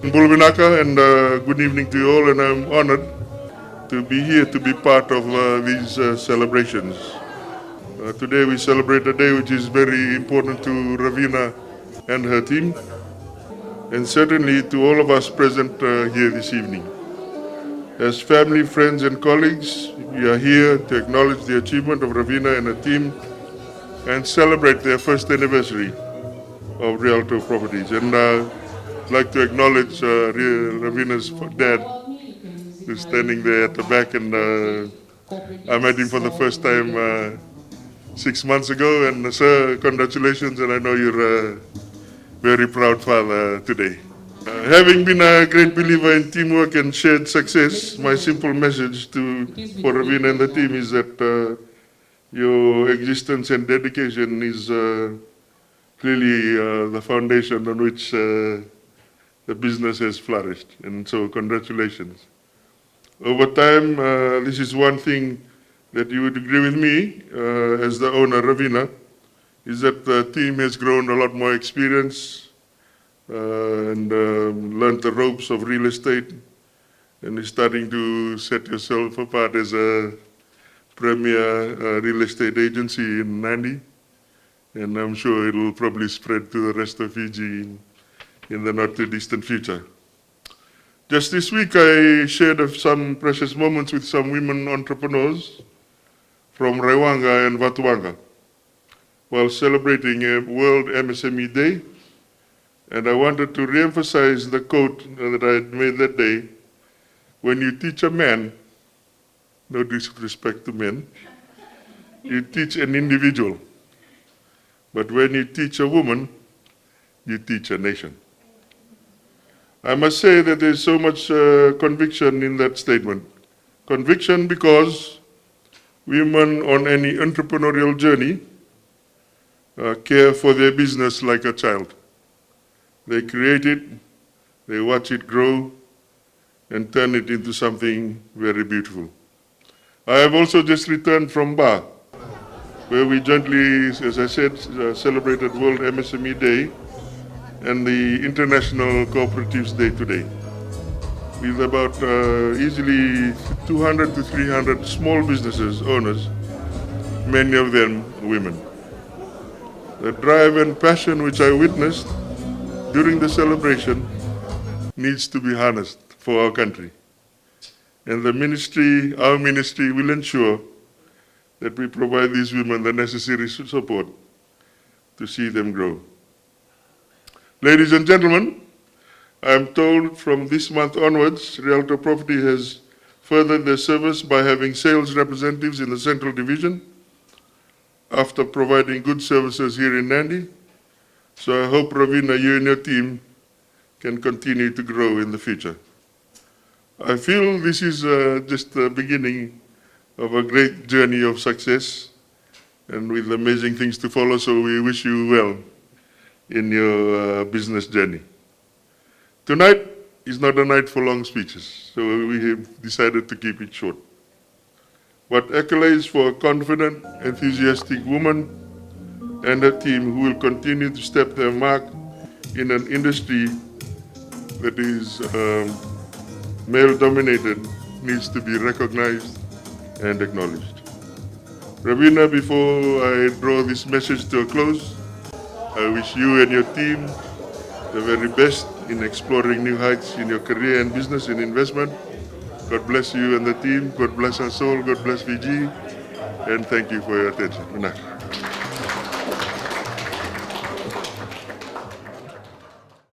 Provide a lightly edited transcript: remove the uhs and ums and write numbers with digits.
Bulvinaka, and good evening to you all, and I'm honored to be here to be part of these celebrations. Today we celebrate a day which is very important to Ravina and her team, and certainly to all of us present here this evening. As family, friends, and colleagues, we are here to acknowledge the achievement of Ravina and her team and celebrate their first anniversary of Rialto Properties. And I'd like to acknowledge Ravina's dad, who's standing there at the back, and I met him for the first time 6 months ago. And sir, congratulations, and I know you're a very proud father today. Having been a great believer in teamwork and shared success, my simple message for Ravina and the team is that your existence and dedication is clearly the foundation on which the business has flourished. And so congratulations. Over time, this is one thing that you would agree with me as the owner, Ravina, is that the team has grown a lot more experience and learned the ropes of real estate, and is starting to set yourself apart as a premier real estate agency in Nadi. And I'm sure it will probably spread to the rest of Fiji in the not too distant future. Just this week, I shared some precious moments with some women entrepreneurs from Rewanga and Vatuanga while celebrating a World MSME Day. And I wanted to reemphasize the quote that I had made that day: when you teach a man, no disrespect to men, you teach an individual. But when you teach a woman, you teach a nation. I must say that there's so much conviction in that statement. Conviction because women on any entrepreneurial journey care for their business like a child. They create it, they watch it grow, and turn it into something very beautiful. I have also just returned from Ba, where we jointly, as I said, celebrated World MSME Day and the International Cooperatives Day today, with about easily 200 to 300 small businesses owners, many of them women. The drive and passion which I witnessed during the celebration needs to be harnessed for our country. And the ministry, our ministry, will ensure that we provide these women the necessary support to see them grow. Ladies and gentlemen, I am told from this month onwards, Rialto Property has furthered their service by having sales representatives in the Central Division after providing good services here in Nadi. So I hope, Ravina, you and your team can continue to grow in the future. I feel this is just the beginning of a great journey of success and with amazing things to follow, so we wish you well in your business journey. Tonight is not a night for long speeches, so we have decided to keep it short. But accolades for a confident, enthusiastic woman and a team who will continue to step their mark in an industry that is male-dominated needs to be recognized and acknowledged. Ravina, before I draw this message to a close, I wish you and your team the very best in exploring new heights in your career and business and investment. God bless you and the team. God bless us all. God bless Fiji. And thank you for your attention.